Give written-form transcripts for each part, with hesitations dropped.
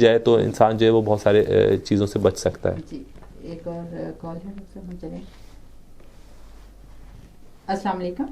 جائے تو انسان جو ہے وہ بہت سارے چیزوں سے بچ سکتا ہے. جی ایک اور کال ہے ڈاکٹر صاحب, ہم چلیں. السلام علیکم.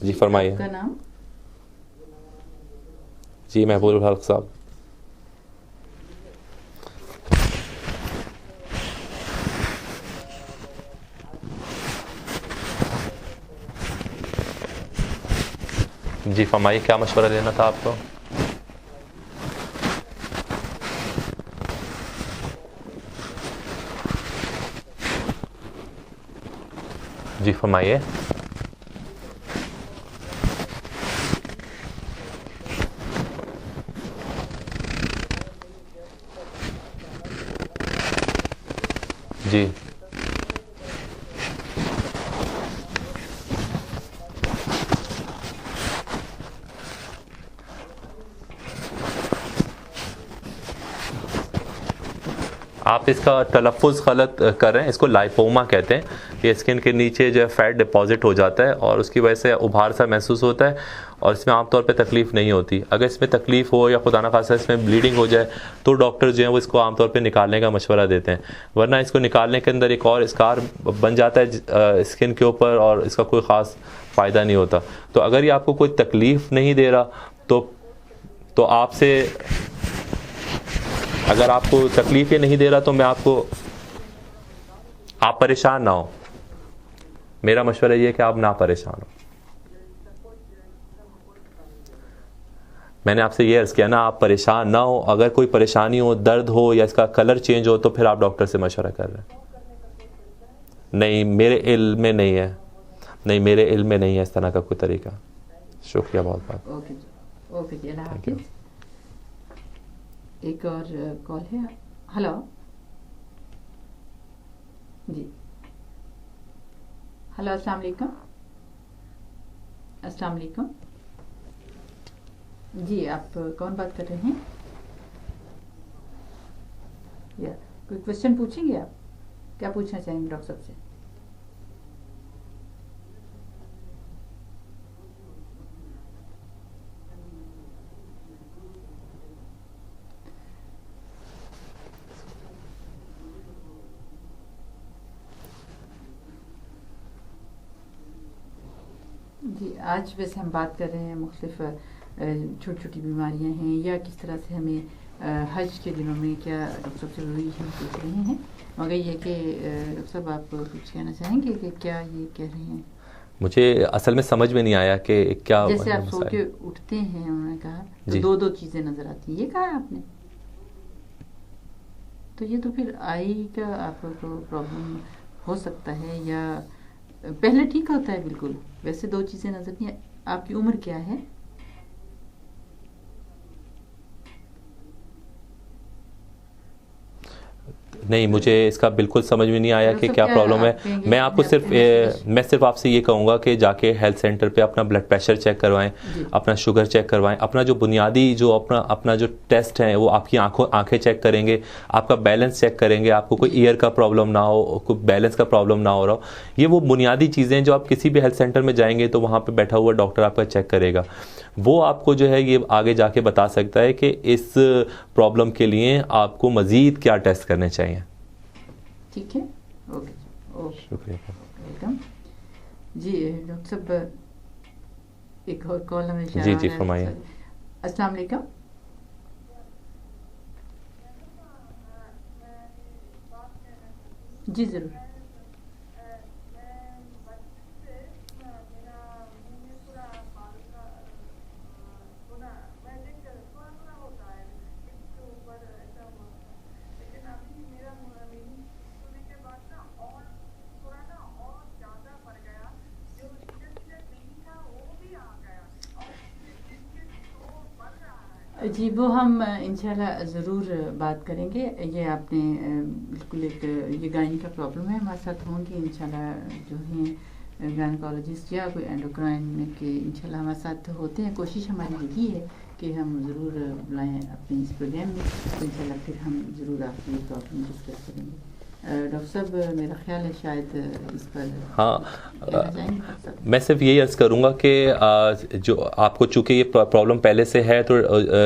جی فرمائیے. آپ کا نام؟ جی محبوب الحق صاحب. جی فرمائیے, کیا مشورہ لینا تھا آپ کو؟ جی فرمائیے. جی آپ اس کا تلفظ غلط کر رہے ہیں. اس کو لائپوما کہتے ہیں. یہ اسکن کے نیچے جو ہے فیٹ ڈپازٹ ہو جاتا ہے اور اس کی وجہ سے ابھار سا محسوس ہوتا ہے, اور اس میں عام طور پہ تکلیف نہیں ہوتی. اگر اس میں تکلیف ہو یا خدا نخواستہ اس میں بلیڈنگ ہو جائے تو ڈاکٹر جو ہیں وہ اس کو عام طور پہ نکالنے کا مشورہ دیتے ہیں, ورنہ اس کو نکالنے کے اندر ایک اور اسکار بن جاتا ہے اسکن کے اوپر اور اس کا کوئی خاص فائدہ نہیں ہوتا. تو اگر یہ آپ کو کوئی تکلیف نہیں دے رہا تو آپ سے, اگر آپ کو تکلیف یہ نہیں دے رہا تو میں آپ پریشان نہ ہو. میرا مشورہ یہ ہے کہ آپ نہ پریشان ہو. میں نے آپ سے یہ عرض کیا نا, آپ پریشان نہ ہو. اگر کوئی پریشانی ہو, درد ہو یا اس کا کلر چینج ہو تو پھر آپ ڈاکٹر سے مشورہ کر رہے ہیں. نہیں میرے علم میں نہیں ہے, نہیں میرے علم میں نہیں ہے اس طرح کا کوئی طریقہ. شکریہ بہت بہت. اوکے جی, اللہ حافظ. ایک اور کال ہے. ہلو جی, ہلو السلام علیکم. السلام علیکم. جی آپ کون بات کر رہے ہیں؟ یا کوئی کوشچن پوچھیں گے آپ؟ کیا پوچھنا چاہیں گے ڈاکٹر صاحب سے؟ جی آج ویسے ہم بات کر رہے ہیں مختلف چھوٹی چھوٹی بیماریاں ہیں یا کس طرح سے ہمیں حج کے دنوں میں کیا ڈاکٹر صاحب سے ضروری ہم پوچھ رہے ہیں, مگر یہ کہ ڈاکٹر صاحب آپ کچھ کہنا چاہیں گے کہ کیا یہ کہہ رہے ہیں؟ مجھے اصل میں سمجھ میں نہیں آیا کہ کیا. جیسے آپ سو کے اٹھتے ہیں, انہوں نے کہا تو دو چیزیں نظر آتی ہیں, یہ کہا آپ نے, تو یہ تو پھر آئی کا آپ کو پرابلم ہو سکتا ہے, یا پہلے ٹھیک ہوتا ہے بالکل, ویسے دو چیزیں نظر نہیں. آپ کی عمر کیا ہے؟ نہیں مجھے اس کا بالکل سمجھ میں نہیں آیا کہ کیا پرابلم ہے. میں آپ کو صرف آپ سے یہ کہوں گا کہ جا کے ہیلتھ سینٹر پہ اپنا بلڈ پریشر چیک کروائیں, اپنا شوگر چیک کروائیں, اپنا جو بنیادی جو اپنا جو ٹیسٹ ہیں وہ آپ کی آنکھیں چیک کریں گے, آپ کا بیلنس چیک کریں گے, آپ کو کوئی ایئر کا پرابلم نہ ہو, کوئی بیلنس کا پرابلم نہ ہو رہا ہو. یہ وہ بنیادی چیزیں جو آپ کسی بھی ہیلتھ سینٹر میں جائیں گے تو وہاں پہ بیٹھا ہوا ڈاکٹر آپ کا چیک کرے گا. وہ آپ کو جو ہے یہ آگے جا کے بتا سکتا ہے کہ اس پرابلم کے لیے آپ کو مزید کیا ٹیسٹ کرنے چاہیے. ٹھیک ہے, اوکے شکریہ. ویلکم. جی ڈاکٹر صاحب ایک اور کال ہمیں. جی فرمائیے. السلام علیکم. جی ضرور. جی وہ ہم انشاءاللہ ضرور بات کریں گے. یہ آپ نے بالکل ایک یہ گائن کا پرابلم ہے, ہمارے ساتھ ہوں گے انشاءاللہ جو ہیں گائنیکالوجسٹ یا کوئی اینڈوکرائن کے انشاءاللہ ہمارے ساتھ ہوتے ہیں. کوشش ہماری یہی ہے کہ ہم ضرور بلائیں اپنے اس پروگرام میں, تو انشاءاللہ پھر ہم ضرور آپ کی پرابلم ڈسکس کریں گے. ڈاکٹر صاحب میرا خیال ہے شاید اس پر ہاں میں صرف یہی عرض کروں گا کہ جو آپ کو چونکہ یہ پرابلم پہلے سے ہے تو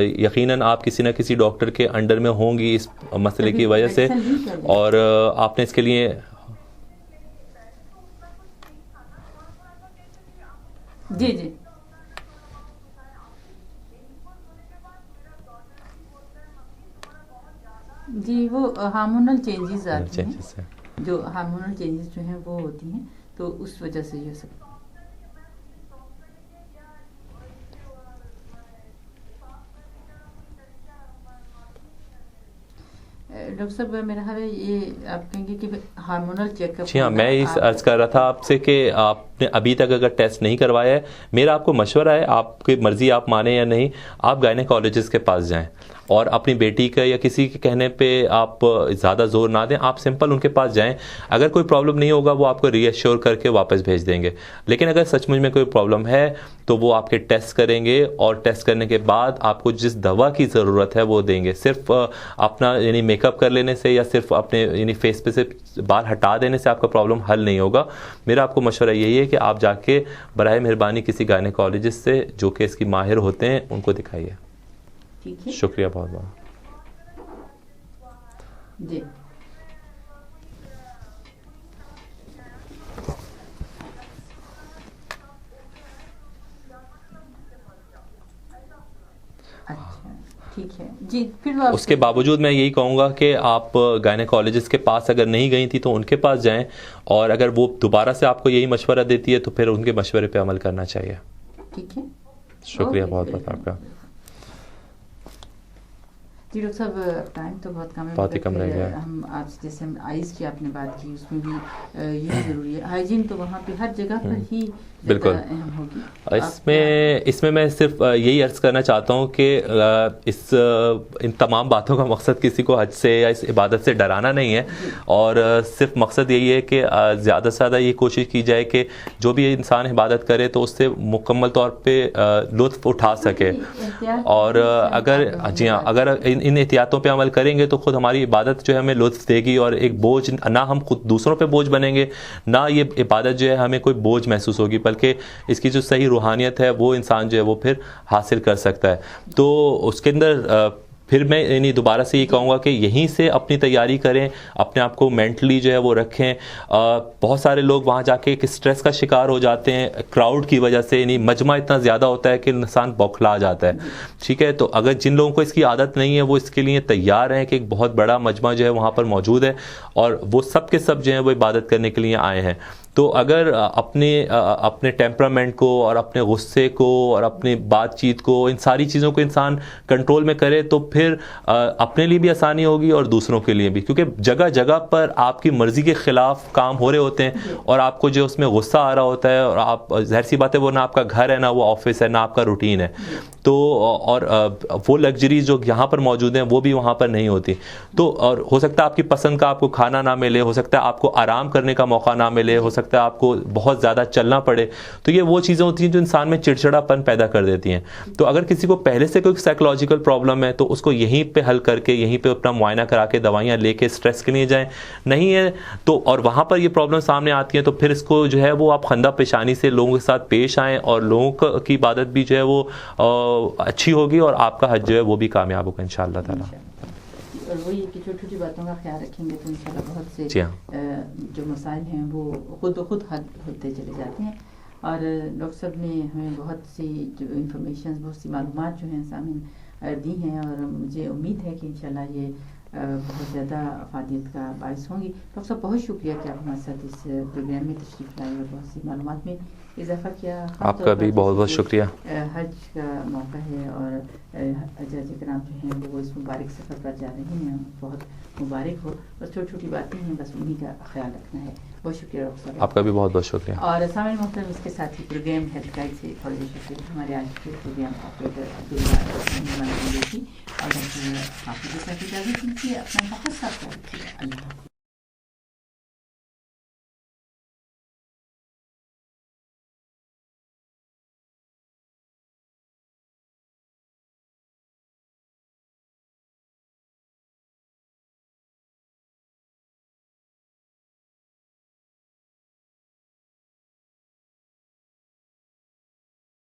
یقیناً آپ کسی نہ کسی ڈاکٹر کے انڈر میں ہوں گی اس مسئلے کی وجہ سے, اور آپ نے اس کے لیے جی جی جی وہ ہارمونل چینجز آتی ہیں, جو ہارمونل چینجز جو ہیں وہ ہوتی ہیں, تو اس وجہ سے یہ سب. ڈاکٹر صاحب میرا خیال ہے یہ آپ کہیں گے کہ ہارمونل چیک اپ. جی ہاں, میں اس عرض کر رہا تھا آپ سے کہ آپ نے ابھی تک اگر ٹیسٹ نہیں کروایا ہے, میرا آپ کو مشورہ ہے, آپ کی مرضی آپ مانیں یا نہیں, آپ گائنیکالوجسٹ کے پاس جائیں اور اپنی بیٹی کا یا کسی کے کہنے پہ آپ زیادہ زور نہ دیں, آپ سمپل ان کے پاس جائیں. اگر کوئی پرابلم نہیں ہوگا وہ آپ کو ری ایشور کر کے واپس بھیج دیں گے, لیکن اگر سچ مچ میں کوئی پرابلم ہے تو وہ آپ کے ٹیسٹ کریں گے, اور ٹیسٹ کرنے کے بعد آپ کو جس دوا کی ضرورت ہے وہ دیں گے. صرف اپنا یعنی میک اپ کر لینے سے یا صرف اپنے یعنی فیس پہ سے بال ہٹا دینے سے آپ کا پرابلم حل نہیں ہوگا. میرا آپ کو مشورہ یہی ہے کہ آپ جا کے براہ مہربانی کسی گائنیکالوجسٹ سے جو کہ اس کی ماہر ہوتے ہیں ان کو دکھائیے. شکریہ بہت بہت. جی ٹھیک ہے جی. پھر اس کے باوجود میں یہی کہوں گا کہ آپ گائنیکالوجسٹ کے پاس اگر نہیں گئی تھی تو ان کے پاس جائیں, اور اگر وہ دوبارہ سے آپ کو یہی مشورہ دیتی ہے تو پھر ان کے مشورے پہ عمل کرنا چاہیے. ٹھیک ہے, شکریہ بہت بہت آپ کا. جی ڈاکٹر صاحب ٹائم تو بہت کم ہے, بہت ہی کم رہ گیا. ہم آپ سے جیسے آئز کی آپ نے بات کی اس میں بھی یہ ضروری ہے, ہائیجین تو وہاں پہ ہر جگہ پر ہی بالکل اہم ہوگی. اس میں صرف یہی عرض کرنا چاہتا ہوں کہ ان تمام باتوں کا مقصد کسی کو حج سے یا اس عبادت سے ڈرانا نہیں ہے, اور صرف مقصد یہی ہے کہ زیادہ سے زیادہ یہ کوشش کی جائے کہ جو بھی انسان عبادت کرے تو اس سے مکمل طور پہ لطف اٹھا سکے. اور اگر جی ہاں اگر ان احتیاطوں پہ عمل کریں گے تو خود ہماری عبادت جو ہے ہمیں لطف دے گی, اور ایک بوجھ نہ ہم خود دوسروں پہ بوجھ بنیں گے, نہ یہ عبادت جو ہے ہمیں کوئی بوجھ محسوس ہوگی, بلکہ اس کی جو صحیح روحانیت ہے وہ انسان جو ہے وہ پھر حاصل کر سکتا ہے. تو اس کے اندر پھر میں یعنی دوبارہ سے یہ کہوں گا کہ یہیں سے اپنی تیاری کریں, اپنے آپ کو مینٹلی جو ہے وہ رکھیں. بہت سارے لوگ وہاں جا کے ایک اسٹریس کا شکار ہو جاتے ہیں کراؤڈ کی وجہ سے, یعنی مجمع اتنا زیادہ ہوتا ہے کہ انسان بوکھلا جاتا ہے. ٹھیک ہے, تو اگر جن لوگوں کو اس کی عادت نہیں ہے وہ اس کے لیے تیار ہیں کہ ایک بہت بڑا مجمع جو ہے وہاں پر موجود ہے, اور وہ سب کے سب جو ہیں وہ عبادت کرنے کے لیے آئے ہیں. تو اگر اپنے ٹیمپرامنٹ کو اور اپنے غصے کو اور اپنی بات چیت کو, ان ساری چیزوں کو انسان کنٹرول میں کرے تو پھر اپنے لیے بھی آسانی ہوگی اور دوسروں کے لیے بھی, کیونکہ جگہ جگہ پر آپ کی مرضی کے خلاف کام ہو رہے ہوتے ہیں, اور آپ کو جو اس میں غصہ آ رہا ہوتا ہے, اور آپ ظاہر سی بات ہے وہ نہ آپ کا گھر ہے نہ وہ آفس ہے نہ آپ کا روٹین ہے, تو اور وہ لگژریز جو یہاں پر موجود ہیں وہ بھی وہاں پر نہیں ہوتی. تو اور ہو سکتا ہے آپ کی پسند کا آپ کو کھانا نہ ملے, ہو سکتا ہے آپ کو آرام کرنے کا موقع نہ ملے, ہو سکتا ہے آپ کو بہت زیادہ چلنا پڑے. تو یہ وہ چیزیں ہوتی ہیں جو انسان میں چڑچڑا پن پیدا کر دیتی ہیں. تو اگر کسی کو پہلے سے کوئی سائیکولوجیکل پرابلم ہے تو اس کو یہیں پہ حل کر کے یہیں پہ اپنا معائنہ کرا کے دوائیاں لے کے اسٹریس کے لیے جائیں. نہیں ہے تو اور وہاں پر یہ پرابلم سامنے آتی ہیں تو پھر اس کو جو ہے وہ آپ خندہ پیشانی سے لوگوں کے ساتھ پیش آئیں, اور لوگوں کی عبادت بھی جو ہے وہ اچھی ہوگی, اور آپ کا حج جو ہے وہ بھی کامیاب ہوگا انشاءاللہ تعالیٰ. اور وہی کہ چھوٹی چھوٹی باتوں کا خیال رکھیں گے تو انشاءاللہ بہت سے جو مسائل ہیں وہ خود بخود حل ہوتے چلے جاتے ہیں. اور ڈاکٹر صاحب نے ہمیں بہت سی جو انفارمیشن, بہت سی معلومات جو ہیں سامعین دی ہیں, اور مجھے امید ہے کہ انشاءاللہ یہ بہت زیادہ افادیت کا باعث ہوں گی. ڈاکٹر صاحب بہت شکریہ کہ آپ ہمارے ساتھ اس پروگرام میں تشریف لائے اور بہت سی معلومات میں اضافہ کیا. آپ کا بھی بہت بہت شکریہ. حج کا موقع ہے اور حجاج کرام جو ہیں وہ اس مبارک سفر پر جا رہے ہیں, بہت مبارک ہو. بس چھوٹی چھوٹی باتیں ہیں, بس انہیں کا خیال رکھنا ہے. بہت شکریہ ڈاکٹر صاحب. آپ کا بھی بہت بہت شکریہ. اور سامعین محترم, اس کے ساتھ ہی پروگرام ہیلتھ گائیڈ سے بہت شکریہ. ہمارے آج کے پروگرام آپریٹر عبداللہ اور ڈاکٹر حافظ کے ساتھ اجازت دیجیے. اپنا بہت ساتھ رکھیے. اللہ حافظ.